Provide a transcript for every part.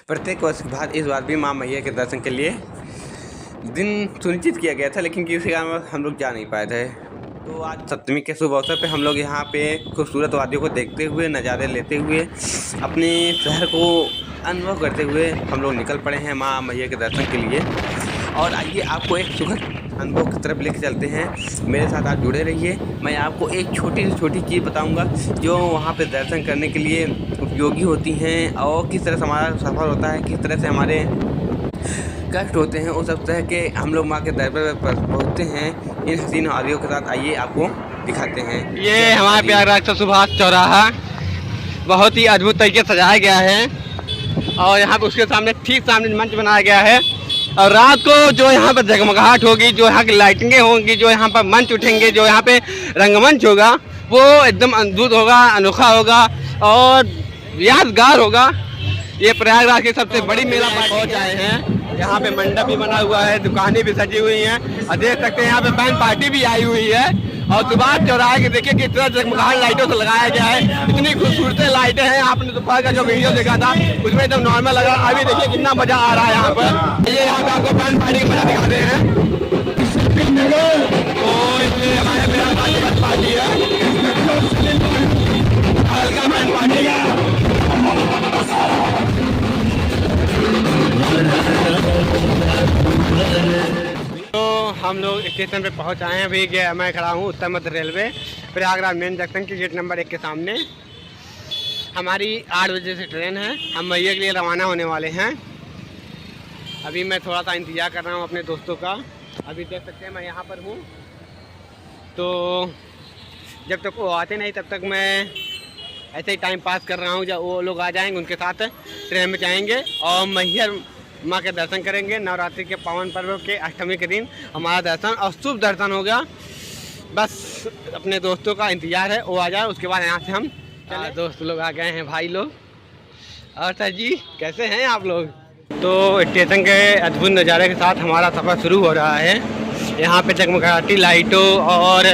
प्रत्येक वर्ष के बाद इस बार भी माँ मैया के दर्शन के लिए दिन सुनिश्चित किया गया था, लेकिन किसी कारण हम लोग जा नहीं पाए थे। तो आज सप्तमी के शुभ अवसर पे हम लोग यहाँ पे खूबसूरत वादियों को देखते हुए, नज़ारे लेते हुए, अपने शहर को अनुभव करते हुए हम लोग निकल पड़े हैं माँ मैया के दर्शन के लिए। और आइए आपको एक सुखद अनुभव की तरफ लेकर चलते हैं। मेरे साथ आप जुड़े रहिए। मैं आपको एक छोटी से छोटी चीज़ बताऊंगा जो वहाँ पे दर्शन करने के लिए उपयोगी होती हैं और किस तरह से हमारा सफ़र होता है, किस तरह से हमारे कष्ट होते हैं। उस सब तरह के हम लोग माँ के दरबार पर पहुँचते हैं इन हसीन वादियों के साथ। आइए आपको दिखाते हैं। ये हमारे प्रयागराज का सुभाष चौराहा बहुत ही अद्भुत तरीके से सजाया गया है और यहाँ पे उसके सामने ठीक सामने मंच बनाया गया है। और रात को जो यहाँ पर जगमगाहट होगी, जो यहाँ की लाइटिंगें होंगी, जो यहाँ पर मंच उठेंगे, जो यहाँ पे रंगमंच होगा, वो एकदम अद्भुत होगा, अनोखा होगा और यादगार होगा। ये प्रयागराज की सबसे बड़ी मेला पहुँच आए हैं। यहाँ पे मंडप भी बना हुआ है, दुकानें भी सजी हुई हैं और देख सकते हैं यहाँ पे बैंड पार्टी भी आई हुई है। और सुभाष चौराहे के देखिए कि इतना जगमगाहट लाइटों से लगाया गया है, इतनी खूबसूरत लाइटें हैं। आपने दोपहर का जो वीडियो देखा था उसमें एकदम नॉर्मल लगा, अभी देखिए कितना मजा आ रहा है यहाँ पर। ये यहाँ पे आपको बैंड पार्टी का मजा दिखाते हैं। तो ये हमारे बैंड पार्टी है, हल्का बैंड पार्टी है। तो हम लोग स्टेशन पे पहुंच आए हैं। अभी मैं खड़ा हूँ उत्तर मध्य रेलवे प्रयागराज मेन जंक्शन की गेट नंबर 1 के सामने। हमारी 8 बजे से ट्रेन है, हम मैया के लिए रवाना होने वाले हैं। अभी मैं थोड़ा सा इंतज़ार कर रहा हूँ अपने दोस्तों का। अभी देख सकते हैं मैं यहाँ पर हूँ, तो जब तक वो आते नहीं तब तक मैं ऐसे ही टाइम पास कर रहा हूँ। जब वो लोग आ जाएंगे उनके साथ ट्रेन में जाएंगे और मैया माँ के दर्शन करेंगे। नवरात्रि के पावन पर्व के अष्टमी के दिन हमारा दर्शन और शुभ दर्शन होगा। बस अपने दोस्तों का इंतज़ार है, वो आ जाए, उसके बाद यहाँ से हम दोस्त लोग आ गए हैं, भाई लोग। और सर जी कैसे हैं आप लोग? तो स्टेशन के अद्भुत नज़ारे के साथ हमारा सफ़र शुरू हो रहा है। यहाँ पे जगमगाहटी लाइटों और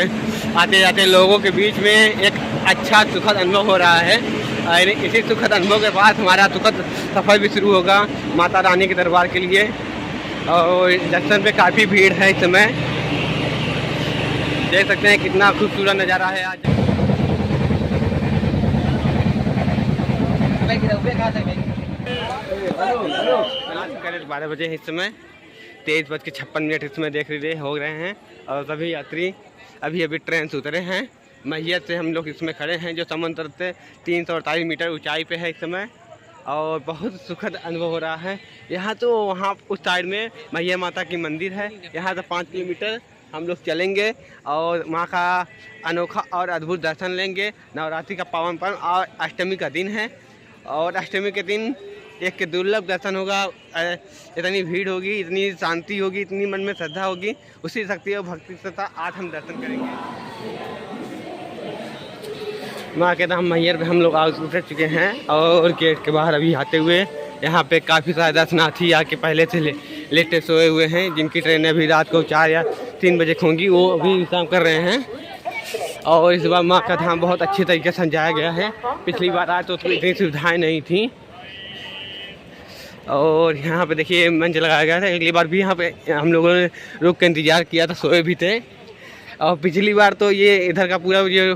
आते जाते लोगों के बीच में एक अच्छा सुखद अनुभव हो रहा है। और इसी सुखद अनुभव के बाद हमारा सुखद सफ़र भी शुरू होगा माता रानी के दरबार के लिए। और जंक्शन पे काफ़ी भीड़ है इस समय, देख सकते हैं कितना खूबसूरत नज़ारा है आज। 12 बजे इस समय 23:56 इस समय देख रहे हो रहे हैं। और सभी यात्री अभी ट्रेन से उतरे हैं। मैया से हम लोग इसमें खड़े हैं जो समुद्र से 348 मीटर ऊंचाई पे है इस समय। और बहुत सुखद अनुभव हो रहा है। यहाँ तो वहाँ उस साइड में मैया माता की मंदिर है, यहाँ से 5 किलोमीटर हम लोग चलेंगे और माँ का अनोखा और अद्भुत दर्शन लेंगे। नवरात्रि का पावन पर्व और अष्टमी का दिन है और अष्टमी के दिन एक के दुर्लभ दर्शन होगा। इतनी भीड़ होगी, इतनी शांति होगी, इतनी मन में श्रद्धा होगी, उसी शक्ति और भक्ति से आज हम दर्शन करेंगे। माँ के धाम मैहर पे हम लोग उतर चुके हैं और गेट के बाहर अभी आते हुए यहाँ पे काफ़ी सारे दर्शनार्थी आके पहले से लेटे सोए हुए हैं, जिनकी ट्रेनें अभी रात को 4 या 3 बजे होंगी, वो अभी विश्राम कर रहे हैं। और इस बार माँ का धाम बहुत अच्छे तरीके से सजाया गया है। पिछली बार आए तो उसमें इतनी सुविधाएँ नहीं थी। और यहाँ पे देखिए मंच लगाया गया था। अगली बार भी यहाँ पे हम लोगों ने रुक के इंतज़ार किया था, सोए भी थे। और पिछली बार तो ये इधर का पूरा ये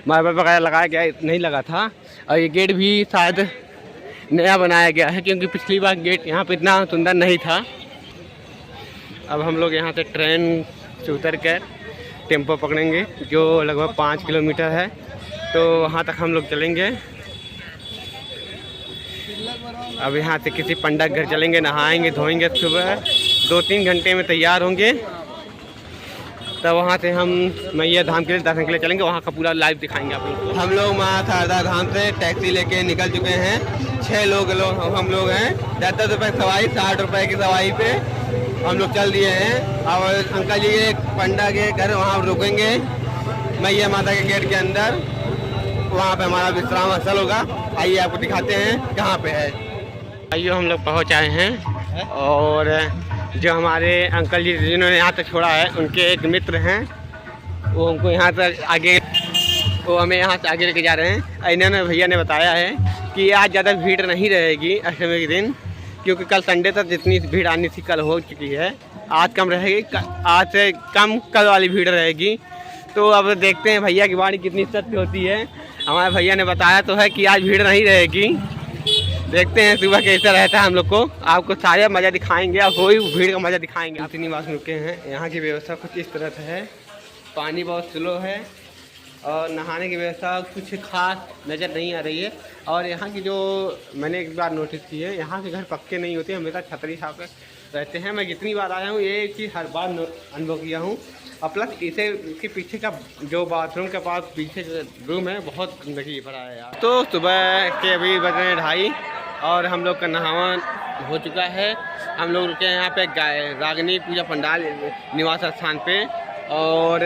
मार्बल वगैरह लगाया गया नहीं लगा था। और ये गेट भी शायद नया बनाया गया है, क्योंकि पिछली बार गेट यहाँ पे इतना सुंदर नहीं था। अब हम लोग यहाँ से ट्रेन से उतर कर टेम्पो पकड़ेंगे जो लगभग 5 किलोमीटर है, तो वहाँ तक हम लोग चलेंगे। अब यहाँ से किसी पंडा घर चलेंगे, नहाएंगे धोएंगे, सुबह 2-3 घंटे में तैयार होंगे। तब वहाँ से हम मैया धाम के लिए दर्शन के लिए चलेंगे, वहाँ का पूरा लाइव दिखाएंगे आप लोग। हम लोग माँ शारदा धाम से टैक्सी लेके निकल चुके हैं। 6 लोग हम लोग हैं। 10 रुपये सवारी, 60 रुपये की सवारी पे हम लोग चल दिए हैं। और अंकल जी एक पंडा के घर वहाँ रुकेंगे मैया माता के गेट के अंदर, वहाँ पे हमारा विश्राम स्थल होगा। आइए आपको दिखाते हैं कहाँ पे है। आइए हम लोग पहुँच आए हैं और जो हमारे अंकल जी जिन्होंने यहाँ तक छोड़ा है उनके एक मित्र हैं, वो हमको यहाँ तक आगे, वो हमें यहाँ से आगे लेके जा रहे हैं। इन्होंने भैया ने बताया है कि आज ज़्यादा भीड़ नहीं रहेगी अष्टमी के दिन, क्योंकि कल संडे तक जितनी भीड़ आनी थी कल हो चुकी है। आज कम रहेगी, आज से कम कल वाली भीड़ रहेगी। तो अब देखते हैं भैया की वाणी कितनी सत्य होती है। हमारे भैया ने बताया तो है कि आज भीड़ नहीं रहेगी। देखते हैं सुबह कैसा रहता है। हम लोग को आपको सारे मज़ा दिखाएंगे और कोई भीड़ का मज़ा दिखाएंगे। आप निवास में रुके हैं। यहाँ की व्यवस्था कुछ इस तरह से है। पानी बहुत स्लो है और नहाने की व्यवस्था कुछ खास नज़र नहीं आ रही है। और यहाँ की जो मैंने एक बार नोटिस की है, यहाँ के घर पक्के नहीं होते, हमेशा छतरी छाप रहते हैं। मैं जितनी बार आया हूँ ये चीज़ हर बार अनुभव किया हूँ। और प्लस इसके पीछे का जो बाथरूम के पास पीछे रूम है बहुत गंदगी भरा है यार। तो सुबह के अभी बज रहे हैं 2:30 और हम लोग का नहावन हो चुका है। हम लोग रुके हैं यहाँ पे रागिनी पूजा पंडाल निवास स्थान पे। और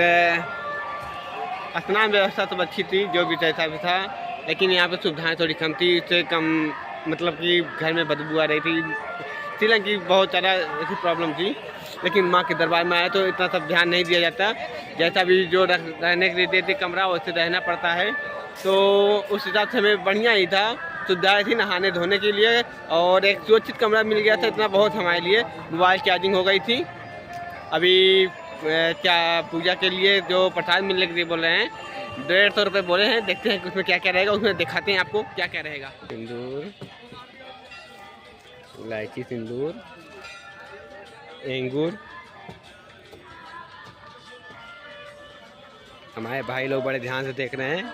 स्नान व्यवस्था तो अच्छी थी, जो भी जैसा भी था, लेकिन यहाँ पे सुविधाएं थोड़ी कम थी। इससे कम मतलब कि घर में बदबू आ रही थी, इसलिए कि बहुत ज़्यादा ऐसी प्रॉब्लम थी। लेकिन माँ के दरबार में आए तो इतना सब ध्यान नहीं दिया जाता। जैसा भी जो रहने के लिए देते कमरा वैसे रहना पड़ता है। तो उस हिसाब से हमें बढ़िया ही था, सुविधाएँ थी नहाने धोने के लिए और एक सुरक्षित कमरा मिल गया था। इतना बहुत हमारे लिए। मोबाइल चार्जिंग हो गई थी। अभी क्या पूजा के लिए जो प्रसाद मिलने के लिए बोल रहे हैं 150 रुपये बोले हैं। देखते हैं उसमें क्या क्या रहेगा, उसमें दिखाते हैं आपको क्या क्या रहेगा। सिंदूर, इलायची सिंदूर, अंगूर। हमारे भाई लोग बड़े ध्यान से देख रहे हैं।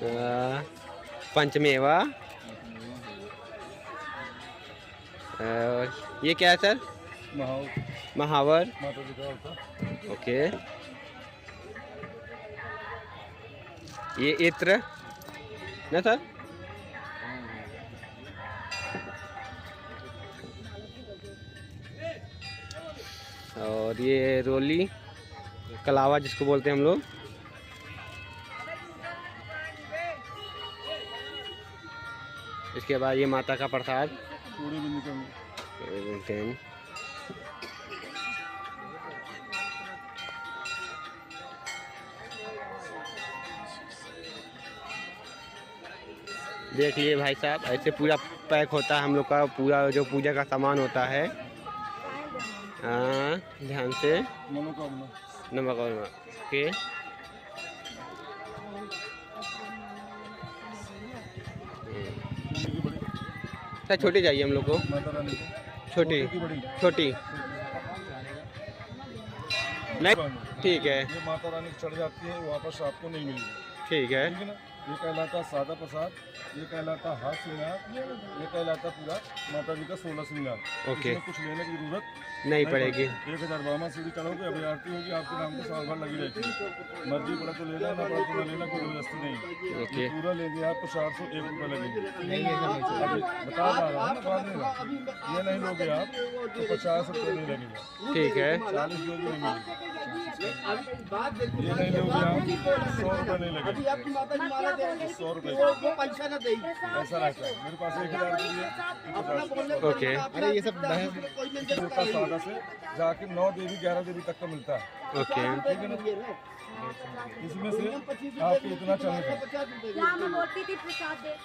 तो पंचमेवा, ये क्या है सर? महावर। ओके, ये इत्र ना सर? और ये रोली कलावा जिसको बोलते हैं हम लोग। इसके बाद ये माता का प्रसाद। देख लिए भाई साहब, ऐसे पूरा पैक होता है हम लोग का पूरा जो पूजा का सामान होता है। हाँ, ध्यान से नमक ओके। सर छोटी चाहिए हम लोग को, छोटी छोटी नहीं, ठीक है। ये माता रानी चढ़ जाती है, वापस आपको नहीं मिलेगी। ठीक है। ये कहलाता सादा प्रसाद, ये कहलाता हाथ श्रृंगार, ये कहलाता पूरा माता जी का 16 श्रृंगार। ओके, कुछ लेने की जरूरत नहीं पड़ेगी। 1000 सीढ़ी चढ़ोगे, अभी आरती होगी, आपके नाम को साल भर लगी रहती है। मर्जी पड़ा तो लेना, ना पड़ा तो न लेना, कोई जबरदस्ती नहीं। ओके, पूरा लेंगे आप तो 401 रुपये लगेंगे। बता रहा हूँ ना, बाद में ये नहीं लोगे आप तो 50 रुपये नहीं लगेगा। ठीक है। 40 लोगे नहीं मिलेगा। ये नहीं लोगे आप 100 रुपये नहीं लगेगा। 100 रुपये ऐसा रहता है। मेरे पास 1000 के लिए। ओके, अरे ये सब सादा से जाके 9 देवी 11 देवी तक का मिलता है। ओके, ठीक है ना? इसमें से आपको इतना चलेगा,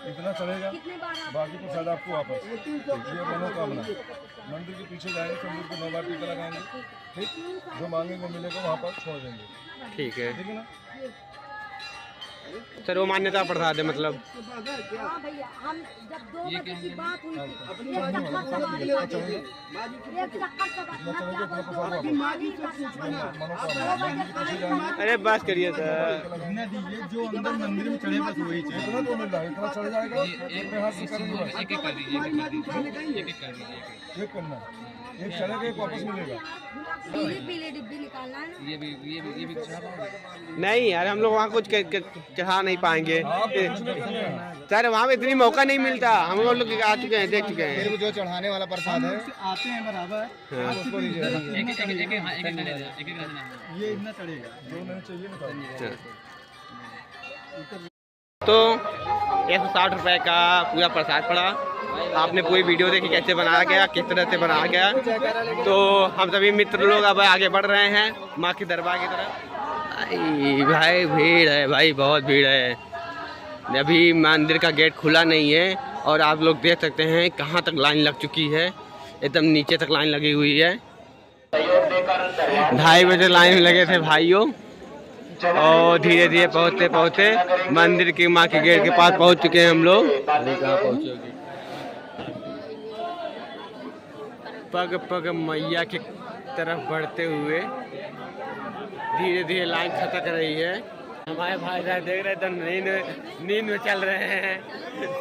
इतना चलेगा, बाकी प्रसाद आपको वापस। ये मनोकामना मंदिर के पीछे जाएंगे, मंदिर को 9 बार टीका लगाएंगे। ठीक, जो मांगेंगे मिलेगा वहाँ पर छोड़ देंगे। ठीक है। ठीक है ना? सर वो मान्यता प्रसाद है मतलब। हाँ भैया, हम जब 2 बजे की बात हुई थी, अरे बस करिए सर। जो अंदर मंदिर में चढ़े बस वही चाहिए। इतना तो मिल रहा है, इतना चढ़ जाएगा। एक करना, एक चढ़ेगा, एक वापस मिलेगा। पीले डिब्बी निकालना है ना। ये भी नहीं यार, हम लोग वहाँ कुछ चढ़ा नहीं पाएंगे सर, वहाँ पे इतनी मौका नहीं मिलता। हम लोग आ चुके हैं, देख चुके हैं। जो चढ़ाने वाला प्रसाद है आते हैं बराबर। हाँ। ये इतना चढ़ेगा, जो नहीं चाहिए ना। तो 160 रुपये का पूरा प्रसाद पड़ा। आपने पूरी वीडियो देखी कैसे बनाया गया, किस तरह से बनाया गया। तो हम सभी मित्र लोग अब आगे बढ़ रहे हैं माँ के दरबार की तरफ। भाई भीड़ है भाई, बहुत भीड़ है। अभी मंदिर का गेट खुला नहीं है और आप लोग देख सकते हैं कहाँ तक लाइन लग चुकी है, एकदम नीचे तक लाइन लगी हुई है। 2:30 बजे लाइन में लगे थे भाइयों और धीरे धीरे पहुँचते पहुँचते मंदिर की माँ के गेट के पास पहुँच चुके हैं हम लोग। कहाँ पहुँचे? पग पग मैया की तरफ बढ़ते हुए धीरे धीरे लाइन खटक रही है। हमारे भाई साहब देख रहे एकदम नींद में चल रहे हैं,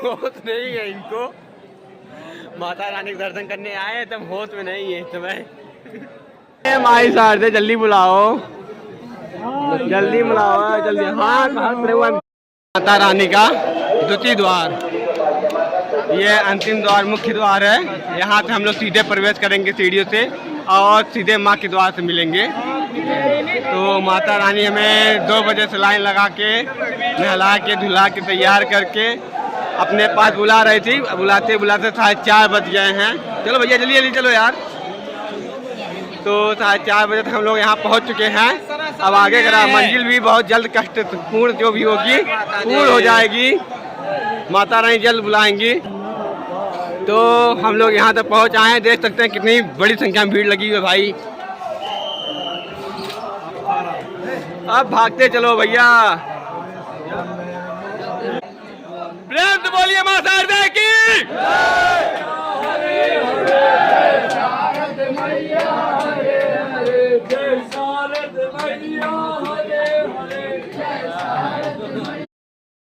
होश नहीं है इनको। माता रानी के दर्शन करने आए एकदम होश में नहीं है इस समय। भाई साहब से जल्दी बुलाओ, जल्दी बुलाओ जल्दी। हाँ माता रानी का द्वितीय द्वार, ये अंतिम द्वार मुख्य द्वार है। यहाँ से हम लोग सीधे प्रवेश करेंगे सीढ़ियों से और सीधे माँ के द्वार से मिलेंगे। तो माता रानी हमें 2 बजे से लाइन लगा के नहला के धुला के तैयार करके अपने पास बुला रही थी। बुलाते बुलाते 4:30 बज गए हैं। चलो भैया जल्दी जल्दी चलो यार। तो 4:30 बजे तक हम लोग यहाँ पहुँच चुके हैं। अब आगे का मंजिल भी बहुत जल्द कष्टपूर्ण जो भी होगी पूर्ण हो जाएगी, माता रानी जल्द बुलाएंगी। तो हम लोग यहाँ तक पहुँच आए हैं, देख सकते हैं कितनी बड़ी संख्या में भीड़ लगी हुई है भाई। अब भागते चलो भैया। प्रेम से बोलिए मां शारदा की।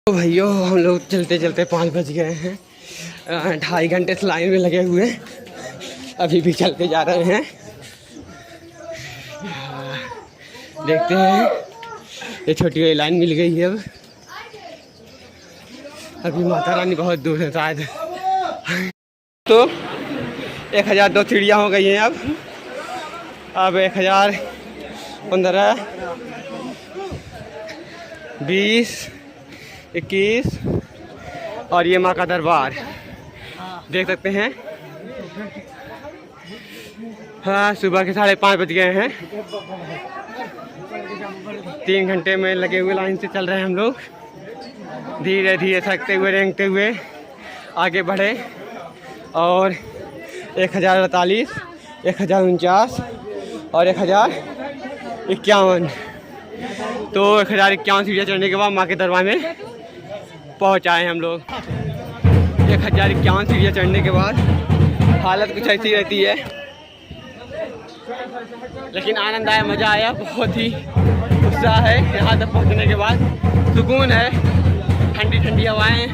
तो भैया हम लोग चलते चलते 5 बज गए हैं। 2.5 घंटे से लाइन में लगे हुए, अभी भी चलते जा रहे हैं। देखते हैं, ये छोटी वाली लाइन मिल गई है। अब अभी माता रानी बहुत दूर है शायद। तो 1002 सीढ़ियाँ हो गई हैं। अब 1000, 15, 20, 21 और ये माँ का दरबार देख सकते हैं। हाँ सुबह के 5:30 बज गए हैं। 3 घंटे में लगे हुए लाइन से चल रहे हैं हम लोग। धीरे धीरे थकते हुए रेंगते हुए आगे बढ़े और 1048, 1049 और 1051। तो 1051 सीढ़ियाँ चढ़ने के बाद माँ के दरबार में पहुँच आए हम लोग। 1051 सीढ़ियाँ चढ़ने के बाद हालत कुछ ऐसी रहती है, लेकिन आनंद आया, मज़ा आया, बहुत ही उत्साह है। यहाँ तक पहुँचने के बाद सुकून है, ठंडी ठंडी हवाएं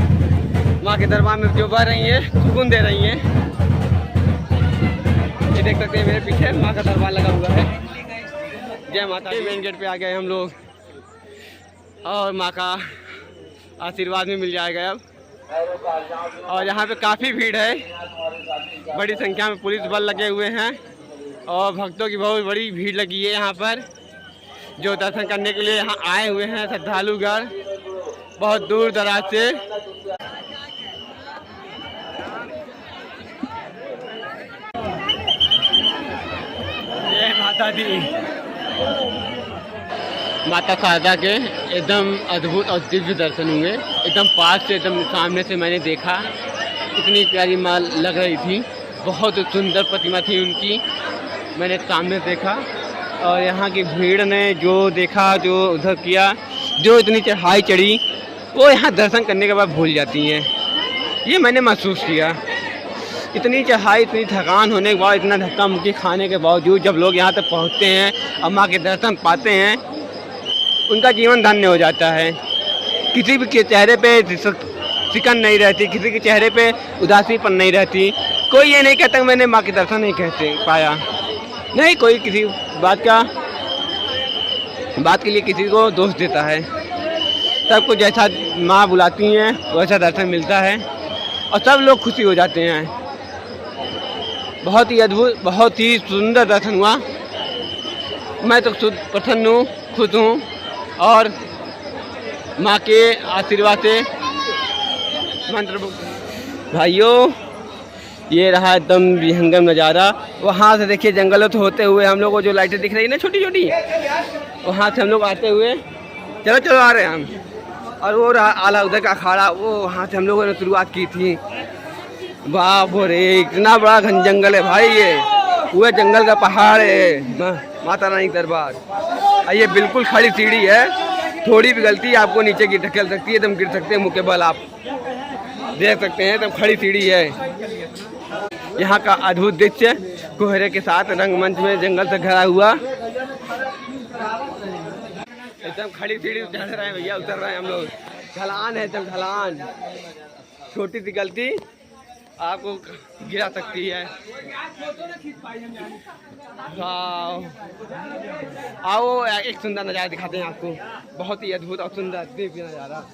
माँ के दरबार में जो बह रही हैं सुकून दे रही हैं। ये देख सकते हैं मेरे पीछे माँ का दरबार लगा हुआ है। जय माता। मेन गेट पे आ गए हम लोग और माँ का आशीर्वाद भी मिल जाएगा अब। और यहाँ पे काफ़ी भीड़ है, बड़ी संख्या में पुलिस बल लगे हुए हैं और भक्तों की बहुत बड़ी भीड़ लगी है यहाँ पर, जो दर्शन करने के लिए यहाँ आए हुए हैं श्रद्धालुगण बहुत दूर दराज से। जय माता दी। माता शारदा के एकदम अद्भुत और दिव्य दर्शन हुए, एकदम पास से, एकदम सामने से मैंने देखा। इतनी प्यारी माँ लग रही थी, बहुत सुंदर प्रतिमा थी उनकी, मैंने सामने देखा। और यहाँ की भीड़ ने जो देखा, जो उधर किया, जो इतनी चढ़ाई चढ़ी, वो यहाँ दर्शन करने के बाद भूल जाती हैं। ये मैंने महसूस किया। इतनी चढ़ाई, इतनी थकान होने के बाद, इतना धक्का मुक्की खाने के बावजूद जब लोग यहाँ तक पहुँचते हैं और माँ के दर्शन पाते हैं, उनका जीवन धन्य हो जाता है। किसी भी के चेहरे पे सिकन नहीं रहती, किसी के चेहरे पे उदासीपन नहीं रहती। कोई ये नहीं कहता कि मैंने माँ के दर्शन नहीं कहते पाया, नहीं कोई किसी बात के लिए किसी को दोष देता है। सबको जैसा माँ बुलाती हैं वैसा दर्शन मिलता है और सब लोग खुशी हो जाते हैं। बहुत ही अद्भुत, बहुत ही सुंदर दर्शन हुआ। मैं तो प्रसन्न हूँ, खुश हूँ और माँ के आशीर्वाद से मंत्र। भाइयों ये रहा एकदम विहंगम नज़ारा। वहाँ से देखिए जंगलों से होते हुए हम लोग को जो लाइटें दिख रही है ना छोटी छोटी, वहाँ से हम लोग आते हुए, चलो चलो आ रहे हैं हम। और वो रहा आला उधर का अखाड़ा, वो वहाँ से हम लोगों ने शुरुआत की थी। बाप रे इतना बड़ा घन जंगल है भाई, ये पूरा जंगल का पहाड़ है माता रानी दरबार। और ये बिल्कुल खड़ी सीढ़ी है, थोड़ी भी गलती आपको नीचे की ढकेल सकती है, एकदम गिर सकते हैं मुँह के बल, आप देख सकते हैं एकदम खड़ी सीढ़ी है। यहाँ का अद्भुत दृश्य कोहरे के साथ रंगमंच में जंगल से घिरा हुआ, एकदम खड़ी सीढ़ी चढ़ रहे हैं भैया, उतर रहे हैं हम लोग। ढलान है एकदम ढलान, छोटी सी गलती आपको गिरा सकती है। आओ एक सुंदर नज़ारा दिखाते हैं आपको, बहुत ही अद्भुत और सुंदर दिव्य नज़ारा।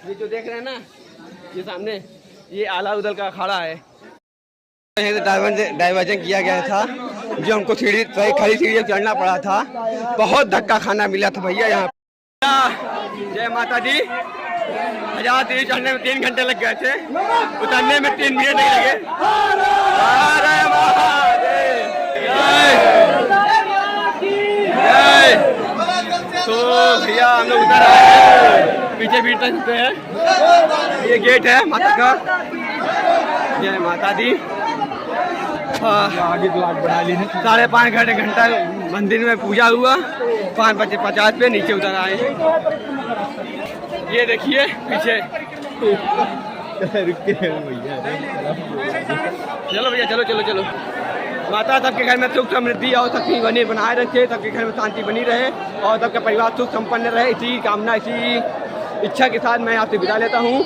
ये जो देख रहे हैं ना, ये सामने ये आला उदल का अखाड़ा है। डाइवर्जन किया गया था, जो हमको सीढ़ी खड़ी सीढ़ी चढ़ना पड़ा था, बहुत धक्का खाना मिला था भैया यहाँ। जय माता दी। 1000 सीढ़ी चढ़ने में 3 घंटे लग गए थे, उतरने में 3 मिनट नहीं लगे। तो भैया हम लोग उतर आए हैं, पीछे भीड़ सकते हैं, ये गेट है माता का। जय माता दी। 5.5 घंटा मंदिर में पूजा हुआ, 5:50 पे नीचे उतर आए। ये देखिए पीछे। चलो भैया चलो चलो चलो। माता सबके घर में सुख समृद्धि और शक्ति बनी बनाए रखे, सबके घर में शांति बनी रहे और सबका परिवार सुख संपन्न रहे, इसी कामना इसी इच्छा के साथ मैं आपसे विदा लेता हूँ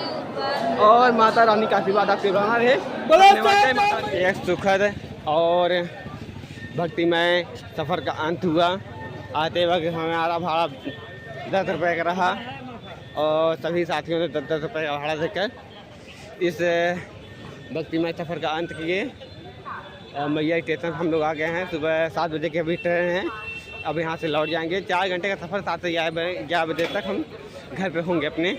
और माता रानी का आशीर्वाद आपसे बना रहे। एक सुखद और भक्तिमय सफ़र का अंत हुआ। आते वक्त हमारा भाड़ा 10 रुपये का रहा और सभी साथियों ने 10-10 रुपये का भाड़ा देकर इस भक्तिमय सफ़र का अंत किए। और मैया स्टेशन हम लोग आ गए हैं, सुबह 7 बजे के अभी ट्रेन है, अब यहाँ से लौट जाएंगे। 4 घंटे का सफ़र, 7 से 11 बजे तक हम घर पे होंगे अपने।